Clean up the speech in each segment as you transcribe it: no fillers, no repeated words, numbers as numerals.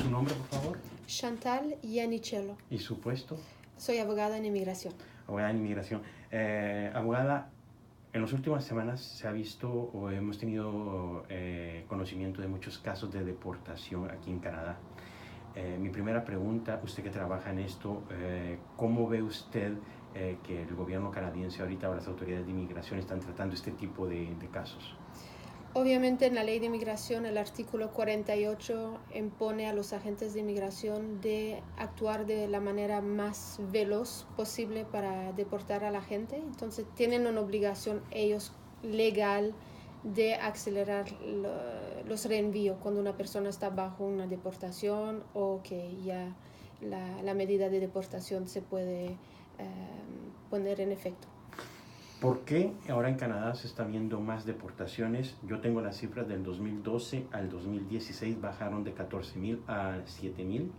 ¿Su nombre, por favor? Chantal Yanichelo. ¿Y su puesto? Soy abogada en inmigración. Abogada en inmigración. Abogada, en las últimas semanas se ha visto o hemos tenido conocimiento de muchos casos de deportación aquí en Canadá. Mi primera pregunta, usted que trabaja en esto, ¿cómo ve usted que el gobierno canadiense ahorita o las autoridades de inmigración están tratando este tipo de casos? Obviamente en la ley de inmigración el artículo 48 impone a los agentes de inmigración de actuar de la manera más veloz posible para deportar a la gente. Entonces tienen una obligación ellos legal de acelerar los reenvíos cuando una persona está bajo una deportación o que ya la medida de deportación se puede poner en efecto. ¿Por qué ahora en Canadá se está viendo más deportaciones? Yo tengo las cifras del 2012 al 2016, bajaron de 14,000 a 7,000.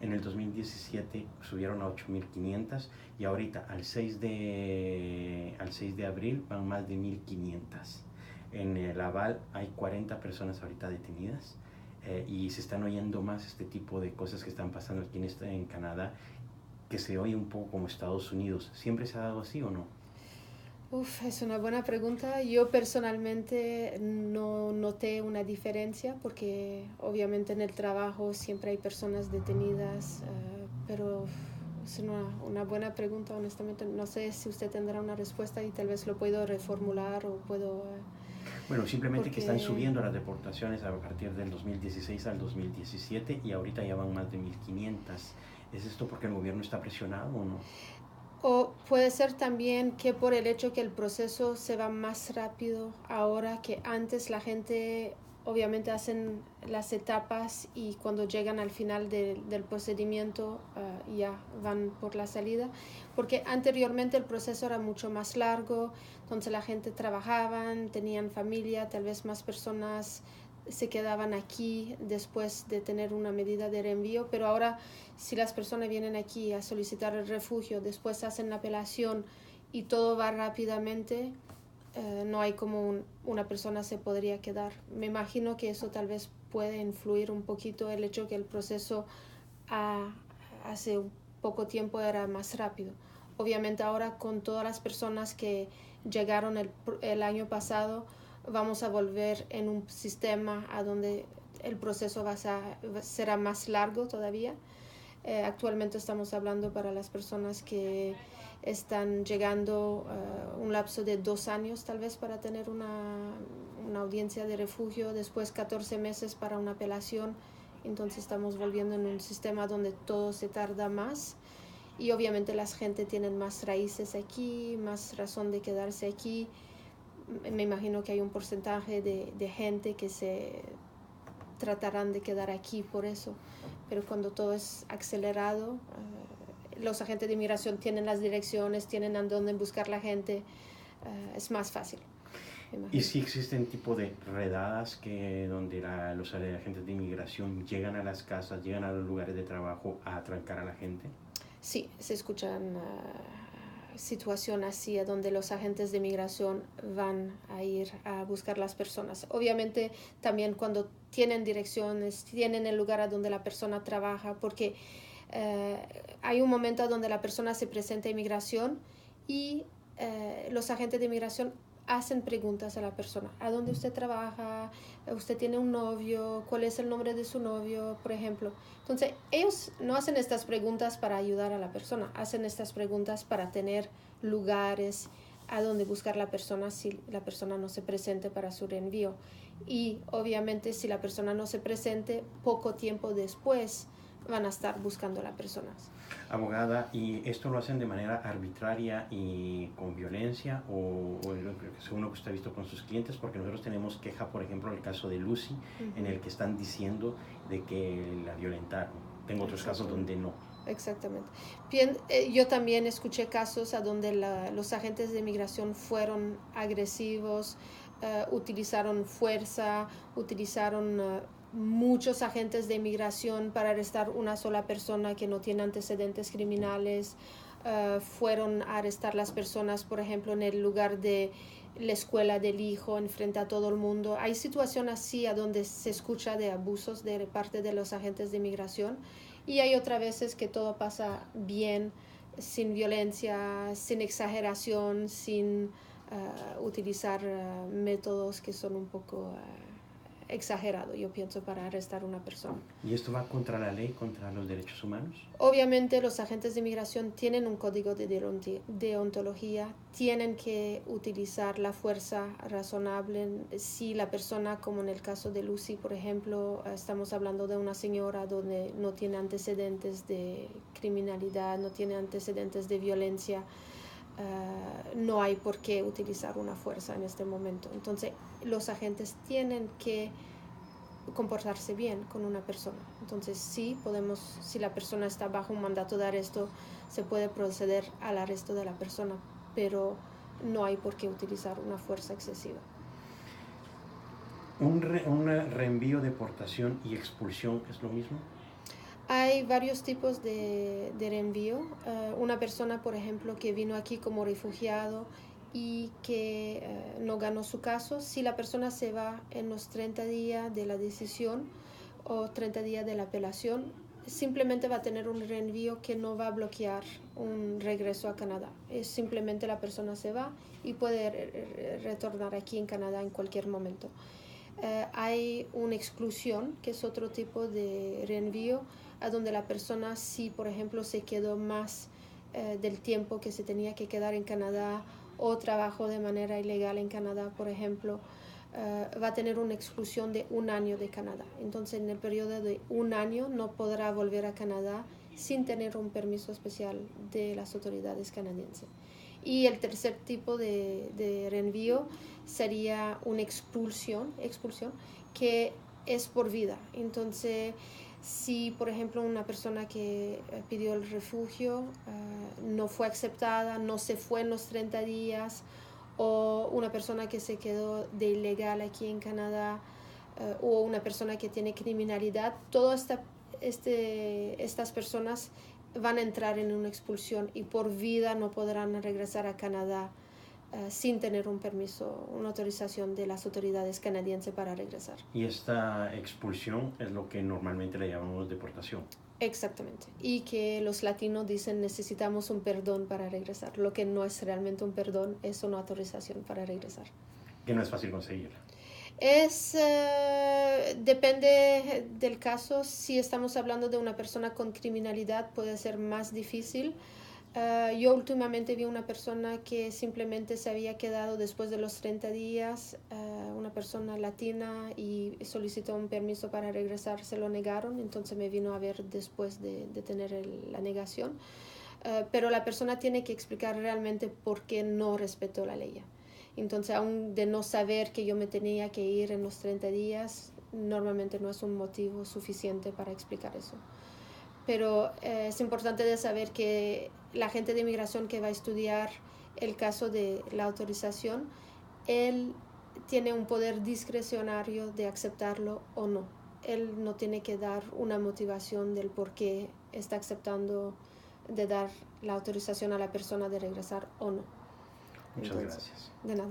En el 2017 subieron a 8,500 y ahorita al 6 de abril van más de 1,500. En el Laval hay 40 personas ahorita detenidas y se están oyendo más este tipo de cosas que están pasando aquí en Canadá, que se oye un poco como Estados Unidos. ¿Siempre se ha dado así o no? Es una buena pregunta. Yo personalmente no noté una diferencia porque obviamente en el trabajo siempre hay personas detenidas, pero es una buena pregunta, honestamente. No sé si usted tendrá una respuesta y tal vez lo puedo reformular o puedo... Bueno, simplemente que están subiendo las deportaciones a partir del 2016 al 2017 y ahorita ya van más de 1,500. ¿Es esto porque el gobierno está presionado o no? O puede ser también que por el hecho que el proceso se va más rápido ahora que antes, la gente obviamente hacen las etapas y cuando llegan al final del procedimiento ya van por la salida, porque anteriormente el proceso era mucho más largo, entonces la gente trabajaban, tenían familia, tal vez más personas se quedaban aquí después de tener una medida de reenvío, pero ahora si las personas vienen aquí a solicitar el refugio, después hacen la apelación y todo va rápidamente, no hay como una persona se podría quedar. Me imagino que eso tal vez puede influir un poquito el hecho que el proceso hace poco tiempo era más rápido. Obviamente ahora con todas las personas que llegaron el año pasado, vamos a volver en un sistema a donde el proceso será más largo todavía. Actualmente estamos hablando para las personas que están llegando un lapso de 2 años tal vez para tener una audiencia de refugio, después 14 meses para una apelación. Entonces estamos volviendo en un sistema donde todo se tarda más y obviamente la gente tiene más raíces aquí, más razón de quedarse aquí. Me imagino que hay un porcentaje de gente que se tratarán de quedar aquí por eso, pero cuando todo es acelerado, los agentes de inmigración tienen las direcciones, tienen a dónde buscar la gente, es más fácil. ¿Y si existen tipo de redadas donde los agentes de inmigración llegan a las casas, llegan a los lugares de trabajo a atracar a la gente? Sí, se escuchan situación así, donde los agentes de inmigración van a ir a buscar las personas. Obviamente también cuando tienen direcciones, tienen el lugar a donde la persona trabaja, porque hay un momento donde la persona se presenta a inmigración y los agentes de inmigración hacen preguntas a la persona. ¿A dónde usted trabaja? ¿Usted tiene un novio? ¿Cuál es el nombre de su novio, por ejemplo? Entonces, ellos no hacen estas preguntas para ayudar a la persona, hacen estas preguntas para tener lugares a donde buscar la persona si la persona no se presente para su reenvío. Y obviamente si la persona no se presente, poco tiempo después van a estar buscando a la persona. Abogada, ¿y esto lo hacen de manera arbitraria y con violencia o según lo que usted ha visto con sus clientes? Porque nosotros tenemos queja, por ejemplo, en el caso de Lucy, en el que están diciendo de que la violentaron. Tengo otros casos donde no. Exactamente. Bien, yo también escuché casos a donde los agentes de inmigración fueron agresivos, utilizaron fuerza, utilizaron muchos agentes de inmigración para arrestar una sola persona que no tiene antecedentes criminales. Fueron a arrestar las personas, por ejemplo, en el lugar de la escuela del hijo enfrente a todo el mundo. Hay situaciones así a donde se escucha de abusos de parte de los agentes de inmigración y hay otras veces que todo pasa bien, sin violencia, sin exageración, sin utilizar métodos que son un poco exagerados, yo pienso, para arrestar a una persona. ¿Y esto va contra la ley, contra los derechos humanos? Obviamente los agentes de inmigración tienen un código de deontología, tienen que utilizar la fuerza razonable. Si la persona, como en el caso de Lucy, por ejemplo, estamos hablando de una señora donde no tiene antecedentes de criminalidad, no tiene antecedentes de violencia, no hay por qué utilizar una fuerza en este momento. Entonces, los agentes tienen que comportarse bien con una persona. Entonces, sí podemos, si la persona está bajo un mandato de arresto, se puede proceder al arresto de la persona, pero no hay por qué utilizar una fuerza excesiva. ¿Un reenvío, deportación y expulsión es lo mismo? Hay varios tipos de reenvío. Una persona, por ejemplo, que vino aquí como refugiado y que no ganó su caso, si la persona se va en los 30 días de la decisión o 30 días de la apelación, simplemente va a tener un reenvío que no va a bloquear un regreso a Canadá. Es simplemente la persona se va y puede retornar aquí en Canadá en cualquier momento. Hay una exclusión, que es otro tipo de reenvío, a donde la persona, si por ejemplo se quedó más del tiempo que se tenía que quedar en Canadá o trabajó de manera ilegal en Canadá, por ejemplo, va a tener una exclusión de 1 año de Canadá. Entonces, en el periodo de 1 año no podrá volver a Canadá sin tener un permiso especial de las autoridades canadienses. Y el tercer tipo de reenvío sería una expulsión, que es por vida. Entonces, si por ejemplo una persona que pidió el refugio no fue aceptada, no se fue en los 30 días, o una persona que se quedó de ilegal aquí en Canadá, o una persona que tiene criminalidad, todas estas personas van a entrar en una expulsión y por vida no podrán regresar a Canadá sin tener un permiso, una autorización de las autoridades canadienses para regresar. Y esta expulsión es lo que normalmente le llamamos deportación. Exactamente. Y que los latinos dicen necesitamos un perdón para regresar. Lo que no es realmente un perdón, es una autorización para regresar. Que no es fácil conseguirla. Depende del caso. Si estamos hablando de una persona con criminalidad, puede ser más difícil. Yo últimamente vi una persona que simplemente se había quedado después de los 30 días, una persona latina, y solicitó un permiso para regresar, se lo negaron, entonces me vino a ver después de tener la negación. Pero la persona tiene que explicar realmente por qué no respetó la ley. Entonces, aún de no saber que yo me tenía que ir en los 30 días, normalmente no es un motivo suficiente para explicar eso. Pero es importante de saber que la agente de inmigración que va a estudiar el caso de la autorización, él tiene un poder discrecionario de aceptarlo o no. Él no tiene que dar una motivación del por qué está aceptando de dar la autorización a la persona de regresar o no. Muchas gracias. De nada.